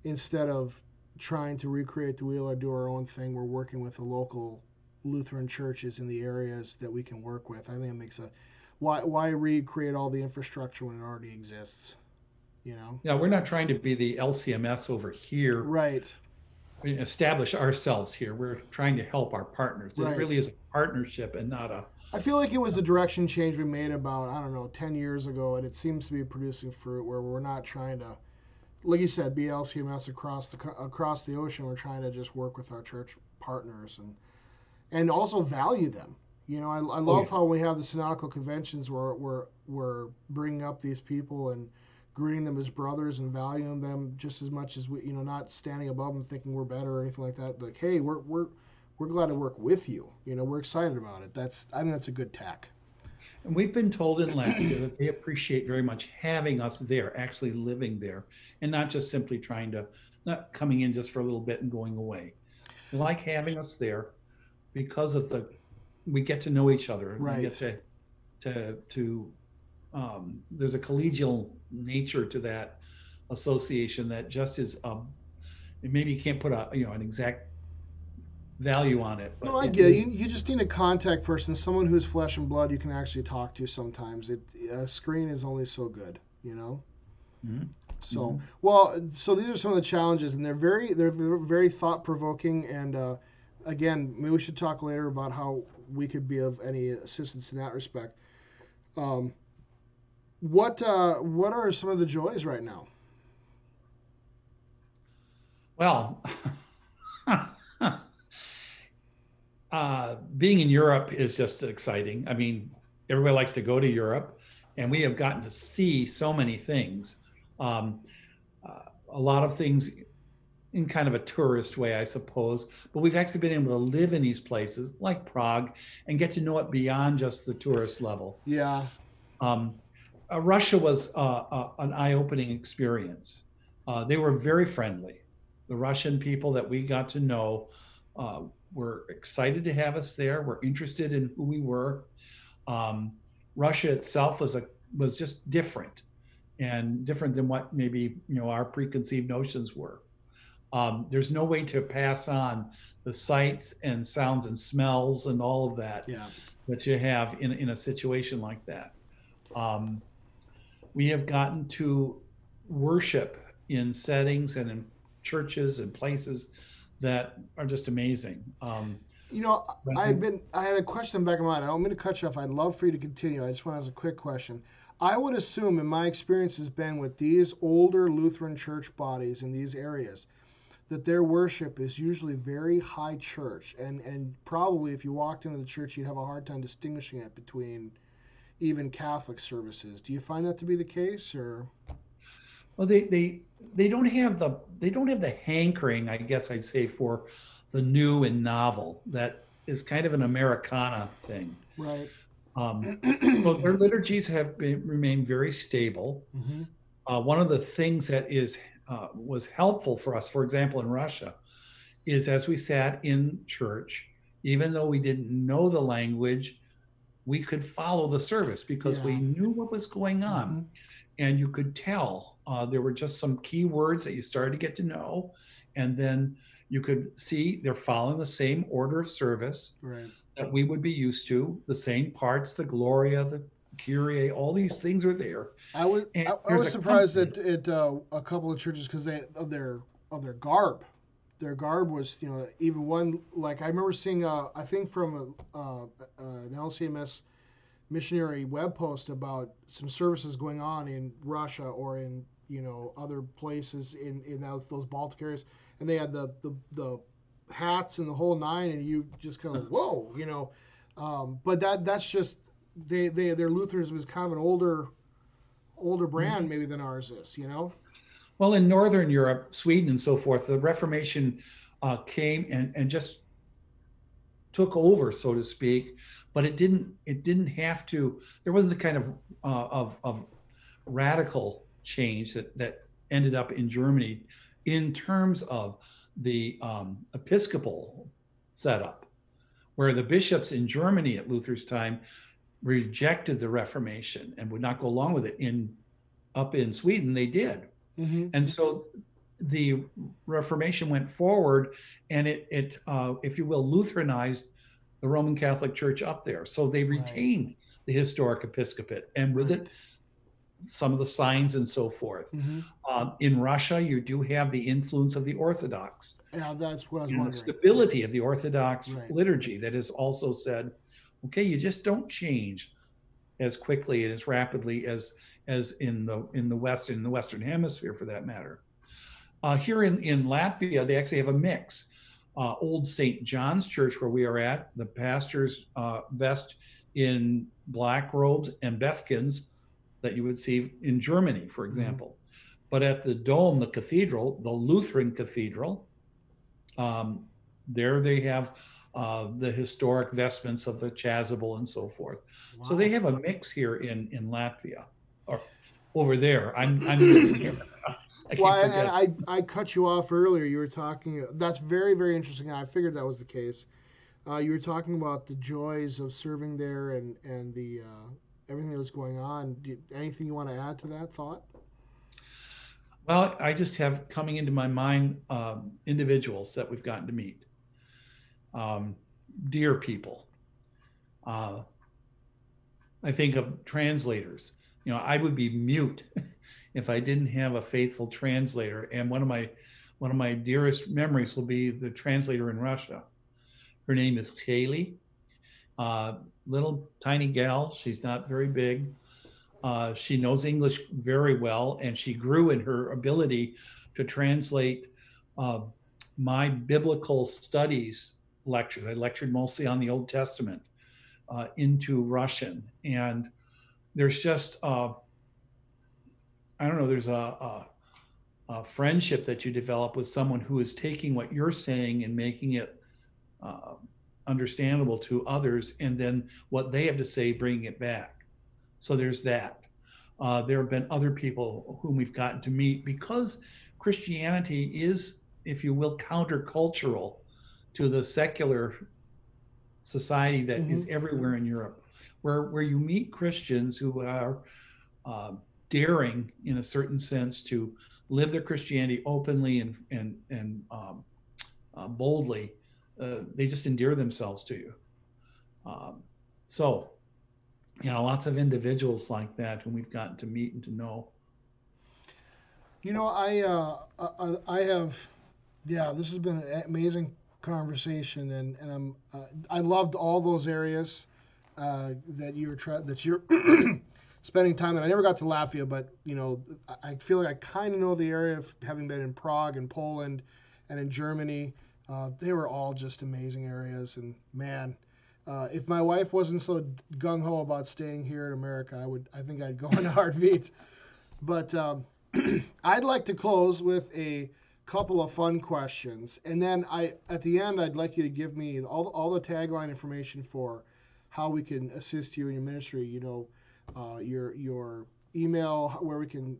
instead of trying to recreate the wheel or do our own thing, we're working with the local Lutheran churches in the areas that we can work with. I think it makes why recreate all the infrastructure when it already exists? Yeah, we're not trying to be the LCMS over here. Right. We establish ourselves here. We're trying to help our partners. Right. It really is a partnership and not a. I feel like it was a direction change we made about, I don't know, 10 years ago, and it seems to be producing fruit where we're not trying to, like you said, be LCMS across the ocean. We're trying to just work with our church partners and also value them. I love how we have the synodical conventions where we're bringing up these people and greeting them as brothers and valuing them just as much as we, not standing above them thinking we're better or anything like that. Like, hey, we're glad to work with you. We're excited about it. I think that's a good tack. And we've been told in Latvia that they appreciate very much having us there, actually living there, and not just simply not coming in just for a little bit and going away. They like having us there because of we get to know each other. Right. We get there's a collegial nature to that association that just is, maybe you can't put an exact value on it. But no, I get it. You just need a contact person, someone who's flesh and blood you can actually talk to sometimes. A screen is only so good, Mm-hmm. So, well, so these are some of the challenges, and they're very thought-provoking, and again, maybe we should talk later about how we could be of any assistance in that respect. What are some of the joys right now? Well, being in Europe is just exciting. I mean, everybody likes to go to Europe, and we have gotten to see so many things. A lot of things in kind of a tourist way, I suppose. But we've actually been able to live in these places like Prague and get to know it beyond just the tourist level. Yeah. Um, Russia was an eye-opening experience. They were very friendly. The Russian people that we got to know were excited to have us there. Were interested in who we were. Um, Russia itself was just different, and different than what maybe our preconceived notions were. There's no way to pass on the sights and sounds and smells and all of that Yeah. that you have in a situation like that. Um, we have gotten to worship in settings and in churches and places that are just amazing. I had a question back in my mind. I don't mean to cut you off. I'd love for you to continue. I just want to ask a quick question. I would assume, in my experience has been with these older Lutheran church bodies in these areas, that their worship is usually very high church, and probably if you walked into the church, you'd have a hard time distinguishing it between even Catholic services. Do you find that to be the case, or? Well, they don't have the hankering, I guess I'd say, for the new and novel. That is kind of an Americana thing. Right. So their liturgies have remained very stable. Mm-hmm. One of the things that was helpful for us, for example, in Russia, is as we sat in church, even though we didn't know the language, we could follow the service because we knew what was going on. Mm-hmm. And you could tell there were just some key words that you started to get to know. And then you could see they're following the same order of service that we would be used to, the same parts, the Gloria, the Kyrie, all these things are there. I was surprised at a couple of churches because of their garb. Their garb was, even one, like I remember seeing, I think from an LCMS missionary web post about some services going on in Russia or in other places in those Baltic areas, and they had the hats and the whole nine, and you just kind of whoa, but that's just their Lutheranism is kind of an older brand maybe than ours is, Well, in Northern Europe, Sweden and so forth, the Reformation came and just took over, so to speak, but it didn't have to. There wasn't the kind of radical change that ended up in Germany in terms of the Episcopal setup, where the bishops in Germany at Luther's time rejected the Reformation and would not go along with it. Up in Sweden, they did. Mm-hmm. And so the Reformation went forward, and it if you will, Lutheranized the Roman Catholic Church up there. So they retained the historic episcopate, and with it, some of the signs and so forth. Mm-hmm. In Russia, you do have the influence of the Orthodox. Yeah, that's what I was wondering. The stability of the Orthodox liturgy that has also said, okay, you just don't change as quickly and as rapidly as in the Western Hemisphere, for that matter. Here in Latvia, they actually have a mix. Old St. John's Church, where we are at, the pastors vest in black robes and befkins that you would see in Germany, for example. Mm-hmm. But at the Dome, the cathedral, the Lutheran cathedral, there they have the historic vestments of the chasuble and so forth. Wow. So they have a mix here in Latvia, or over there. I'm living here. I cut you off earlier. You were talking. That's very, very interesting. I figured that was the case. You were talking about the joys of serving there and the everything that was going on. Anything you want to add to that thought? Well, I just have coming into my mind individuals that we've gotten to meet. Dear people. I think of translators. I would be mute if I didn't have a faithful translator. And one of my dearest memories will be the translator in Russia. Her name is Kaylee. Little tiny gal. She's not very big. She knows English very well, and she grew in her ability to translate my biblical studies lectures. I lectured mostly on the Old Testament into Russian. And there's just, I don't know, there's a friendship that you develop with someone who is taking what you're saying and making it uh, understandable to others, and then what they have to say, bringing it back. So there's that. There have been other people whom we've gotten to meet because Christianity is, if you will, countercultural to the secular society that is everywhere in Europe, where you meet Christians who are daring, in a certain sense, to live their Christianity openly and boldly. They just endear themselves to you. So, lots of individuals like that whom we've gotten to meet and to know. I have, yeah, this has been an amazing conversation, and I loved all those areas that you're spending time in. I never got to Latvia, but I feel like I kind of know the area of having been in Prague and Poland and in Germany. They were all just amazing areas, and man, if my wife wasn't so gung ho about staying here in America, I think I'd go in a heartbeat. But I'd like to close with a couple of fun questions, and then at the end I'd like you to give me all the tagline information for how we can assist you in your ministry. Your email, where we can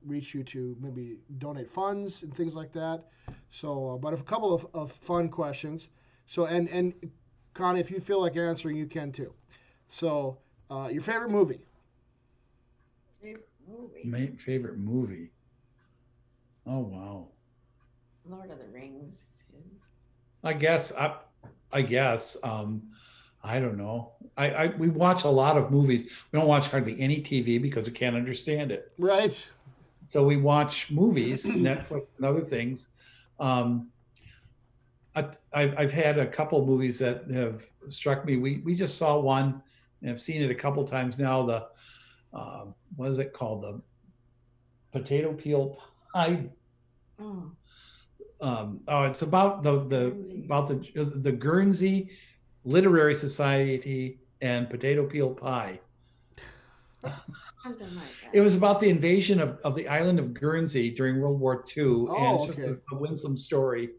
reach you to maybe donate funds and things like that. So, but a couple of fun questions. So, and Connie, if you feel like answering, you can too. So, your favorite movie? My favorite movie. Oh wow. Lord of the Rings is his. I guess. I don't know. We watch a lot of movies. We don't watch hardly any TV because we can't understand it. Right. So we watch movies, Netflix, and other things. I've had a couple of movies that have struck me. We just saw one, and I've seen it a couple times now. The what is it called? The potato peel pie. It's about the Guernsey Literary Society and potato peel pie. Something like that. It was about the invasion of the island of Guernsey during World War II, and it's just okay. a winsome story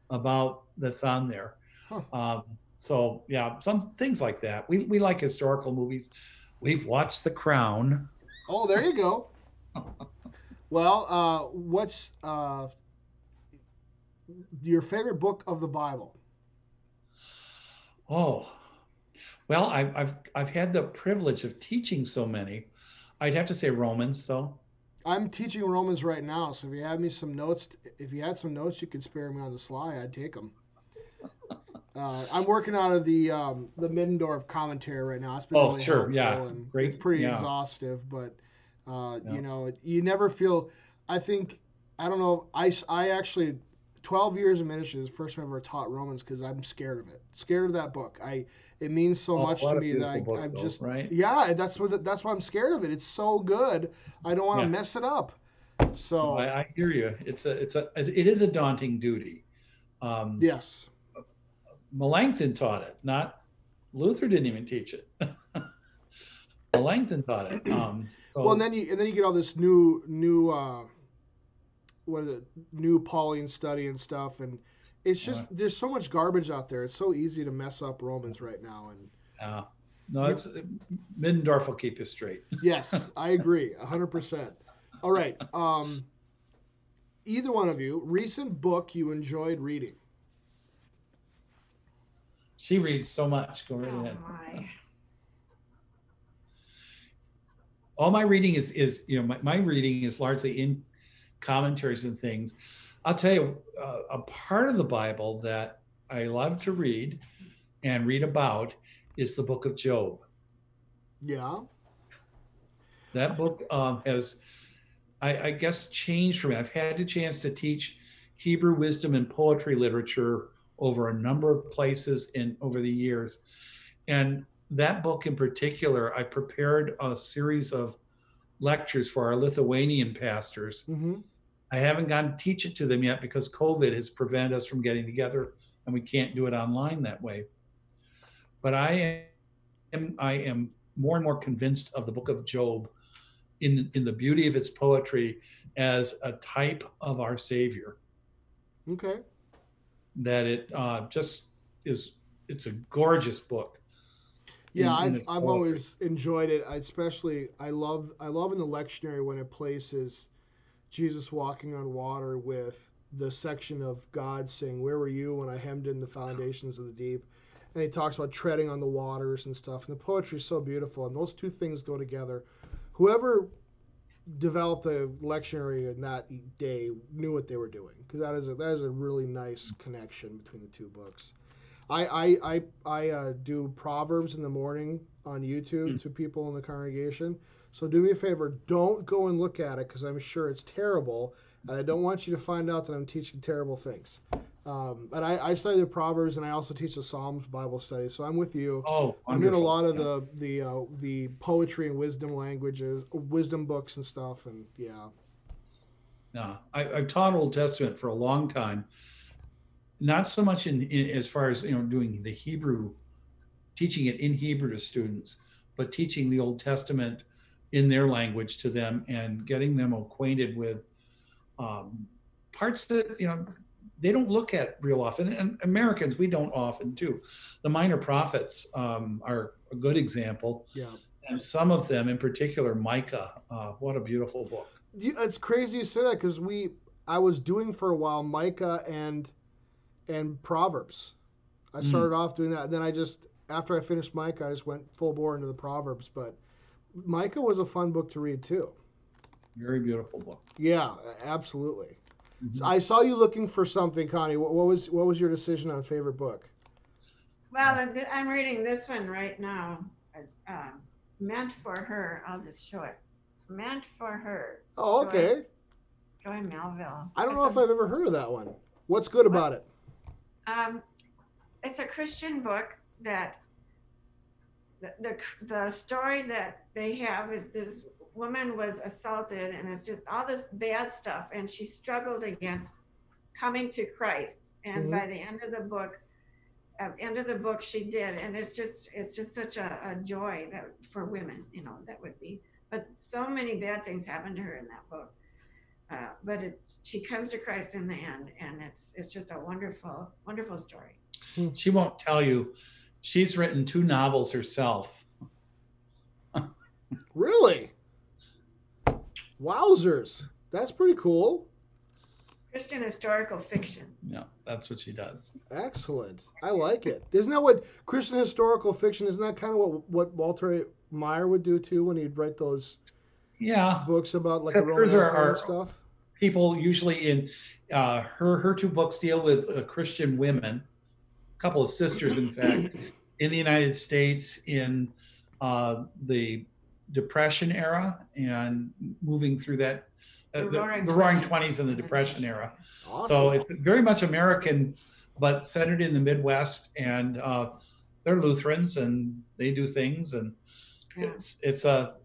about that's on there. Huh. So yeah, some things like that. We like historical movies. We've watched The Crown. Oh, there you go. Well, what's your favorite book of the Bible? Oh, well, I've had the privilege of teaching so many. I'd have to say Romans, though. I'm teaching Romans right now, so if you had some notes you could spare me on the sly, I'd take them. I'm working out of the Middendorf commentary right now. It's been really helpful, and great. It's pretty exhaustive, but you never feel. I don't know. I actually 12 years of ministry is the first time I've ever taught Romans because I'm scared of it. Scared of that book. It means so much to me that I'm just right? Yeah. That's why I'm scared of it. It's so good. I don't want to mess it up. So I hear you. It is a daunting duty. Yes. Melanchthon taught it. Not Luther didn't even teach it. Melanchthon taught it. Well, and then you get all this new what is it? New Pauline study and stuff, and it's just there's so much garbage out there. It's so easy to mess up Romans right now, and it's Middendorf will keep you straight. Yes, I agree 100%. All right, either one of you, recent book you enjoyed reading? She reads so much. Go right ahead. My. All my reading is my reading is largely in commentaries and things. I'll tell you, a part of the Bible that I love to read and read about is the book of Job. Yeah. That book has, I guess, changed for me. I've had a chance to teach Hebrew wisdom and poetry literature over a number of places over the years. And that book in particular, I prepared a series of lectures for our Lithuanian pastors. Mm-hmm. I haven't gotten to teach it to them yet because COVID has prevented us from getting together and we can't do it online that way. But I am more and more convinced of the book of Job in the beauty of its poetry as a type of our Savior. Okay. That it just is. It's a gorgeous book. Yeah, In I've its I've poetry. always enjoyed it. I love in the lectionary when it places Jesus walking on water with the section of God saying, "Where were you when I hemmed in the foundations of the deep?" And he talks about treading on the waters and stuff. And the poetry is so beautiful, and those two things go together. Whoever developed the lectionary in that day knew what they were doing, because that is a really nice connection between the two books. I do Proverbs in the morning on YouTube to people in the congregation. So do me a favor, don't go and look at it, because I'm sure it's terrible, and I don't want you to find out that I'm teaching terrible things. But I study the Proverbs, and I also teach the Psalms Bible study. So I'm with you. Oh, I'm in a wonderful. lot of Yeah. the poetry and wisdom languages, wisdom books and stuff, and yeah. No, I've taught Old Testament for a long time. Not so much in as far as doing the Hebrew, teaching it in Hebrew to students, but teaching the Old Testament in their language to them and getting them acquainted with um, parts that they don't look at real often, and Americans we don't often too. The Minor Prophets are a good example, Yeah. and some of them, in particular, Micah. What a beautiful book! It's crazy you say that, because I was doing for a while Micah and Proverbs. I Mm, started off doing that, and then after I finished Micah, I just went full bore into the Proverbs. But Micah was a fun book to read too. very beautiful book. Yeah, absolutely. So Mhm. I saw you looking for something, Connie. What was your decision on favorite book? Well, I'm reading this one right now. Uh, Meant for Her. I'll just show it. Meant for Her. Oh, Joy okay. Joy Melville. I don't It's know if a I've ever heard of that one. What's good what? about it? Um, it's a Christian book that the story that they have is this woman was assaulted, and it's just all this bad stuff, and she struggled against coming to Christ. And Mm-hmm. by the end of the book, she did, and it's just such a joy that for women, that would be. But so many bad things happened to her in that book. But she comes to Christ in the end, and it's just a wonderful, wonderful story. She won't tell you. She's written 2 novels herself. Really? Wowzers! That's pretty cool. Christian historical fiction. Yeah, that's what she does. Excellent. I like it. Isn't that what Christian historical fiction? Isn't that kind of what Walter Meyer would do too when he'd write those Yeah, books about like the except Roman hers are, Empire and are stuff? people usually in her 2 books deal with Christian women, a couple of sisters, in fact, in the United States in the Depression era and moving through that the Roaring Twenties and the Depression era. So Awesome. it's very much American, but centered in the Midwest, and they're Lutherans and they do things, and Yeah.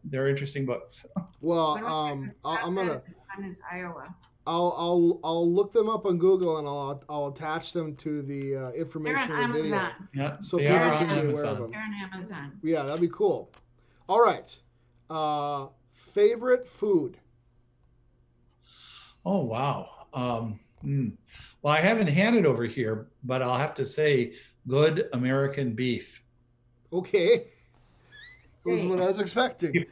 they're interesting books. Well, One was in I'm gonna Wisconsin, and one is Iowa. I'll look them up on Google, and I'll attach them to the They're on information in the Amazon. video, Yeah, so they people are can on be aware of Amazon. them. They're on Amazon. Yeah, that'd be cool. All right. Favorite food? Oh wow. Well, I haven't had it over here, but I'll have to say, good American beef. Okay, this is Steak. what I was expecting.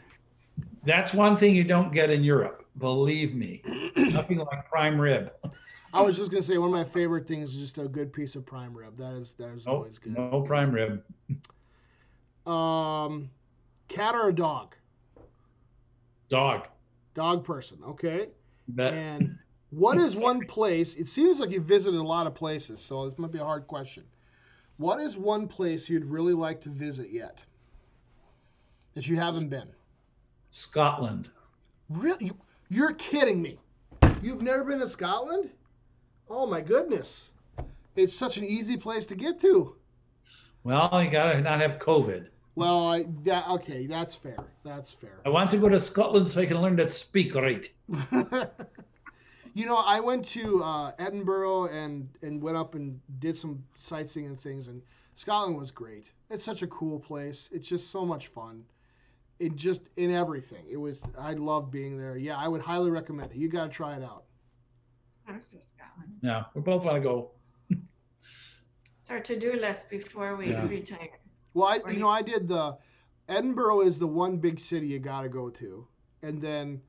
That's one thing you don't get in Europe. Believe me, nothing like prime rib. I was just gonna say one of my favorite things is just a good piece of prime rib. That is No, always good. no prime rib. Cat or a dog? Dog. Dog person. Okay. Bet. And what is one place? It seems like you visited a lot of places, so this might be a hard question. What is one place you'd really like to visit yet that you haven't been? Scotland. Really? You're kidding me. You've never been to Scotland? Oh my goodness. It's such an easy place to get to. Well, you gotta not have COVID. Well, okay, that's fair. That's fair. I want to go to Scotland so I can learn to speak right. I went to Edinburgh and went up and did some sightseeing and things, and Scotland was great. It's such a cool place. It's just so much fun. in everything. I loved being there. Yeah, I would highly recommend it. You got to try it out. I was just Scotland. Yeah, we both want to go. It's our to-do list before we retire. Well, I did Edinburgh is the one big city you got to go to, and then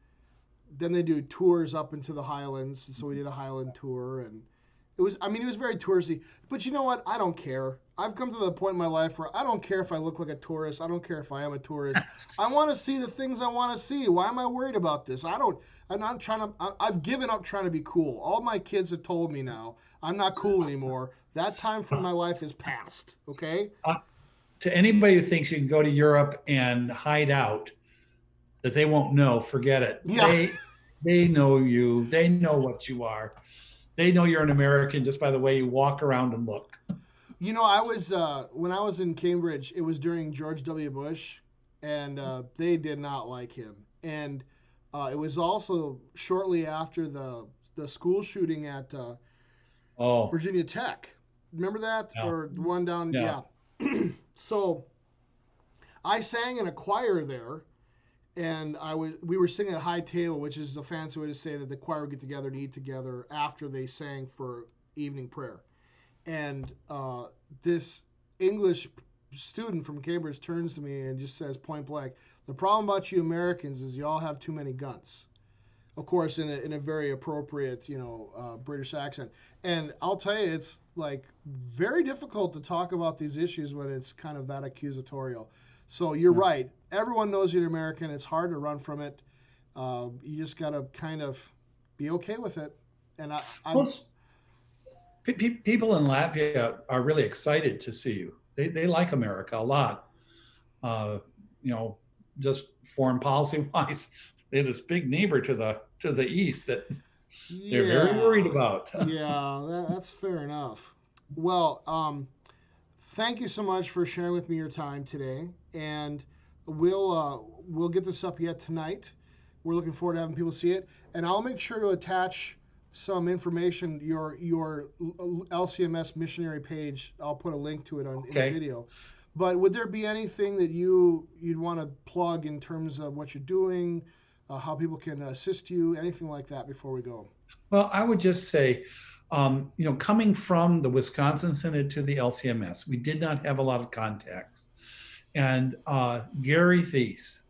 they do tours up into the Highlands. So we did a Highland tour, and it was very touristy. But you know what? I don't care. I've come to the point in my life where I don't care if I look like a tourist. I don't care if I am a tourist. I want to see the things I want to see. Why am I worried about this? I'm not trying to. I've given up trying to be cool. All my kids have told me now I'm not cool anymore. That time from my life is past. Okay. To anybody who thinks you can go to Europe and hide out, that they won't know, forget it. Yeah. They know you. They know what you are. They know you're an American just by the way you walk around and look. You know, I was when I was in Cambridge. It was during George W. Bush, and they did not like him. And it was also shortly after the school shooting at Virginia Tech. Remember that? Yeah. Or the one down? Yeah. So I sang in a choir there, and we were singing at high table, which is a fancy way to say that the choir would get together and eat together after they sang for evening prayer. And this English student from Cambridge turns to me and just says point blank, "The problem about you Americans is you all have too many guns." Of course, in a very appropriate, British accent. And I'll tell you, it's like very difficult to talk about these issues when it's kind of that accusatorial. So you're right. Everyone knows you're American. It's hard to run from it. You just got to kind of be okay with it. And people in Latvia are really excited to see you. They like America a lot. Just foreign policy wise, they have this big neighbor to the east that they're very worried about. Yeah, that's fair enough. Well, thank you so much for sharing with me your time today, and we'll get this up yet tonight. We're looking forward to having people see it, and I'll make sure to attach some information, your LCMS missionary page. I'll put a link to it in the video. But would there be anything that you'd want to plug in terms of what you're doing, how people can assist you, anything like that before we go? Well, I would just say, coming from the Wisconsin Synod to the LCMS, we did not have a lot of contacts. And Gary Thies,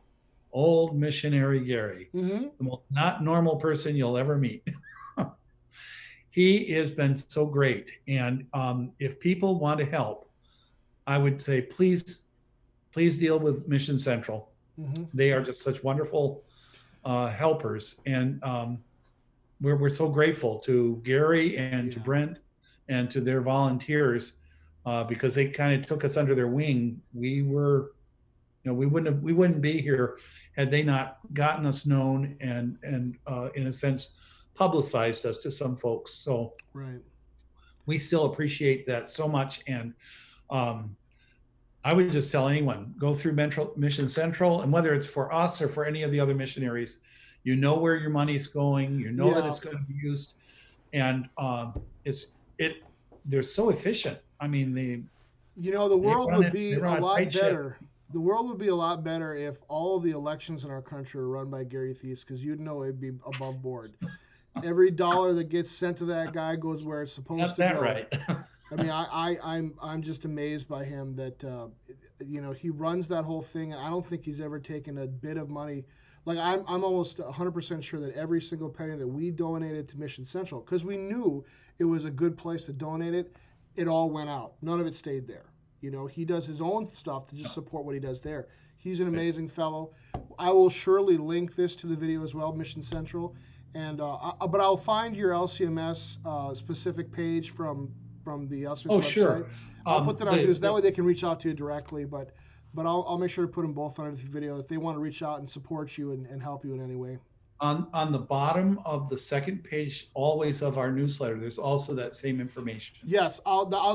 old missionary Gary, the most not normal person you'll ever meet. He has been so great. And if people want to help, I would say, please deal with Mission Central. They are just such wonderful helpers. And we're so grateful to Gary and to Brent and to their volunteers because they kind of took us under their wing. We wouldn't be here had they not gotten us known and in a sense publicized us to some folks. So we still appreciate that so much. And I would just tell anyone, go through Mission Central, and whether it's for us or for any of the other missionaries, you know where your money's going, you know that it's going to be used, and they're so efficient. I mean, the world would be a lot better. The world would be a lot better if all of the elections in our country were run by Gary Thies, because you'd know it'd be above board. Every dollar that gets sent to that guy goes where it's supposed to go. Right. I mean, I'm just amazed by him that he runs that whole thing, and I don't think he's ever taken a bit of money. Like I'm almost 100% sure that every single penny that we donated to Mission Central, because we knew it was a good place to donate it, it all went out. None of it stayed there. He does his own stuff to just support what he does there. He's an amazing fellow. I will surely link this to the video as well, Mission Central, and but I'll find your LCMS specific page from the LCMS website. Sure. I'll put that on news. That way they can reach out to you directly. But I'll make sure to put them both on the video if they want to reach out and support you and help you in any way. On the bottom of the second page, always of our newsletter, there's also that same information. Yes,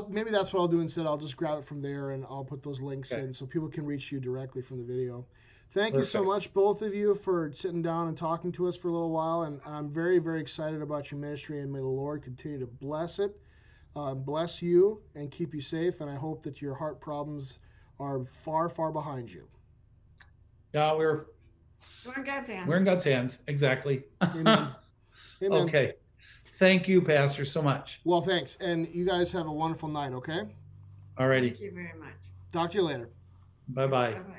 maybe that's what I'll do instead. I'll just grab it from there and I'll put those links in so people can reach you directly from the video. Thank you so much, both of you, for sitting down and talking to us for a little while. And I'm very, very excited about your ministry, and may the Lord continue to bless it, bless you, and keep you safe. And I hope that your heart problems are far, far behind you. Yeah, We're in God's hands. we're in God's hands. Exactly. Amen. Amen. Okay. Thank you, Pastor, so much. Well, thanks. And you guys have a wonderful night, okay? Alrighty. Thank you very much. Talk to you later. Bye-bye. Bye-bye.